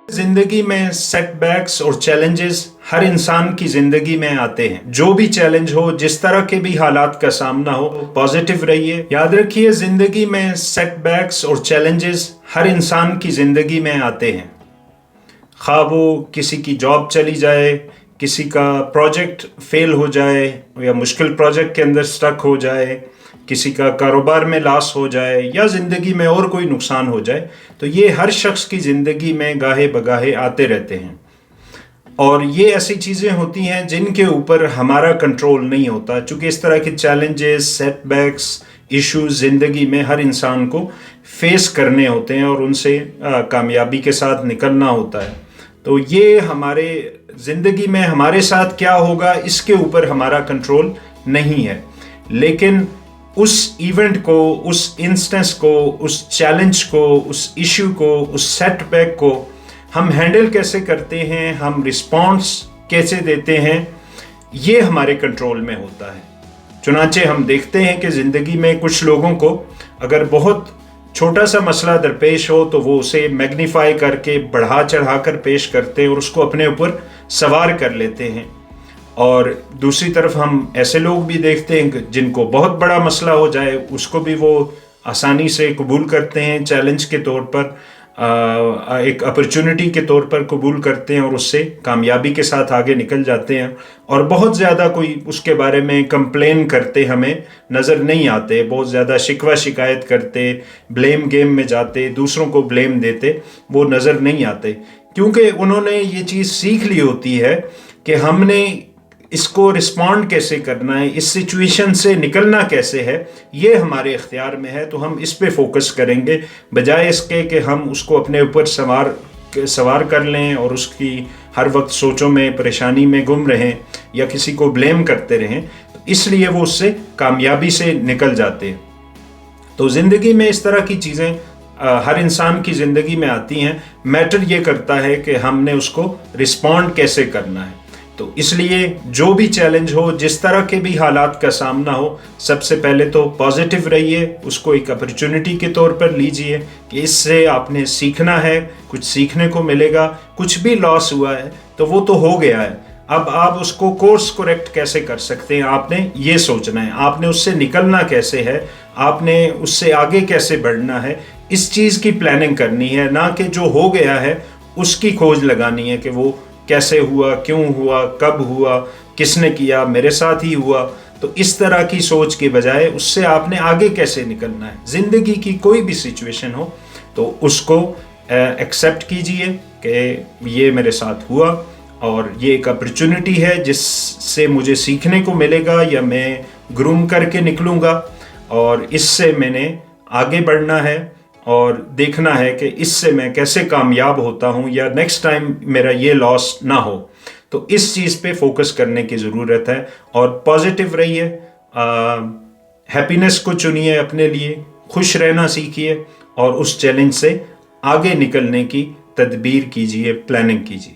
زندگی میں set backs اور چیلنجز ہر انسان کی زندگی میں آتے ہیں. جو بھی چیلنج ہو، جس طرح کے بھی حالات کا سامنا ہو، پازیٹیو رہیے. یاد رکھیے زندگی میں سیٹ بیکس اور چیلنجز ہر انسان کی زندگی میں آتے ہیں. خواہ وہ کسی کی جاب چلی جائے، کسی کا پروجیکٹ فیل ہو جائے یا مشکل پروجیکٹ کے اندر سٹک ہو جائے، کسی کا کاروبار میں لاس ہو جائے یا زندگی میں اور کوئی نقصان ہو جائے، تو یہ ہر شخص کی زندگی میں گاہے بگاہے آتے رہتے ہیں. اور یہ ایسی چیزیں ہوتی ہیں جن کے اوپر ہمارا کنٹرول نہیں ہوتا. چونکہ اس طرح کے چیلنجز، سیٹ بیکس، ایشوز زندگی میں ہر انسان کو فیس کرنے ہوتے ہیں اور ان سے کامیابی کے ساتھ نکلنا ہوتا ہے. تو یہ ہمارے زندگی میں ہمارے ساتھ کیا ہوگا اس کے اوپر ہمارا کنٹرول نہیں ہے. لیکن اس ایونٹ کو، اس انسٹنس کو، اس چیلنج کو، اس ایشو کو، اس سیٹ بیک کو ہم ہینڈل کیسے کرتے ہیں، ہم رسپانس کیسے دیتے ہیں، یہ ہمارے کنٹرول میں ہوتا ہے. چنانچہ ہم دیکھتے ہیں کہ زندگی میں کچھ لوگوں کو اگر بہت چھوٹا سا مسئلہ درپیش ہو تو وہ اسے میگنیفائی کر کے بڑھا چڑھا کر پیش کرتے ہیں اور اس کو اپنے اوپر سوار کر لیتے ہیں. اور دوسری طرف ہم ایسے لوگ بھی دیکھتے ہیں جن کو بہت بڑا مسئلہ ہو جائے اس کو بھی وہ آسانی سے قبول کرتے ہیں، چیلنج کے طور پر، ایک اپرچونٹی کے طور پر قبول کرتے ہیں اور اس سے کامیابی کے ساتھ آگے نکل جاتے ہیں. اور بہت زیادہ کوئی اس کے بارے میں کمپلین کرتے ہمیں نظر نہیں آتے، بہت زیادہ شکوہ شکایت کرتے، بلیم گیم میں جاتے، دوسروں کو بلیم دیتے، وہ نظر نہیں آتے. کیونکہ انہوں نے یہ چیز سیکھ لی ہوتی ہے کہ ہم نے اس کو رسپونڈ کیسے کرنا ہے، اس سچویشن سے نکلنا کیسے ہے، یہ ہمارے اختیار میں ہے. تو ہم اس پہ فوکس کریں گے بجائے اس کے کہ ہم اس کو اپنے اوپر سوار کر لیں اور اس کی ہر وقت سوچوں میں، پریشانی میں گم رہیں یا کسی کو بلیم کرتے رہیں. اس لیے وہ اس سے کامیابی سے نکل جاتے ہیں. تو زندگی میں اس طرح کی چیزیں ہر انسان کی زندگی میں آتی ہیں. میٹر یہ کرتا ہے کہ ہم نے اس کو رسپونڈ کیسے کرنا ہے. تو اس لیے جو بھی چیلنج ہو، جس طرح کے بھی حالات کا سامنا ہو، سب سے پہلے تو پازیٹیو رہیے، اس کو ایک اپرچونٹی کے طور پر لیجئے کہ اس سے آپ نے سیکھنا ہے، کچھ سیکھنے کو ملے گا. کچھ بھی لاس ہوا ہے تو وہ تو ہو گیا ہے، اب آپ اس کو کورس کریکٹ کیسے کر سکتے ہیں، آپ نے یہ سوچنا ہے. آپ نے اس سے نکلنا کیسے ہے، آپ نے اس سے آگے کیسے بڑھنا ہے، اس چیز کی پلاننگ کرنی ہے. نہ کہ جو ہو گیا ہے اس کی کھوج لگانی ہے کہ وہ کیسے ہوا، کیوں ہوا، کب ہوا، کس نے کیا، میرے ساتھ ہی ہوا. تو اس طرح کی سوچ کے بجائے اس سے آپ نے آگے کیسے نکلنا ہے. زندگی کی کوئی بھی سچویشن ہو تو اس کو ایکسیپٹ کیجئے کہ یہ میرے ساتھ ہوا اور یہ ایک اپرچونٹی ہے جس سے مجھے سیکھنے کو ملے گا یا میں گروم کر کے نکلوں گا، اور اس سے میں نے آگے بڑھنا ہے اور دیکھنا ہے کہ اس سے میں کیسے کامیاب ہوتا ہوں یا نیکسٹ ٹائم میرا یہ لاس نہ ہو. تو اس چیز پہ فوکس کرنے کی ضرورت ہے اور پازیٹیو رہیے، ہیپینس کو چنیے اپنے لیے، خوش رہنا سیکھیے اور اس چیلنج سے آگے نکلنے کی تدبیر کیجیے، پلاننگ کیجیے.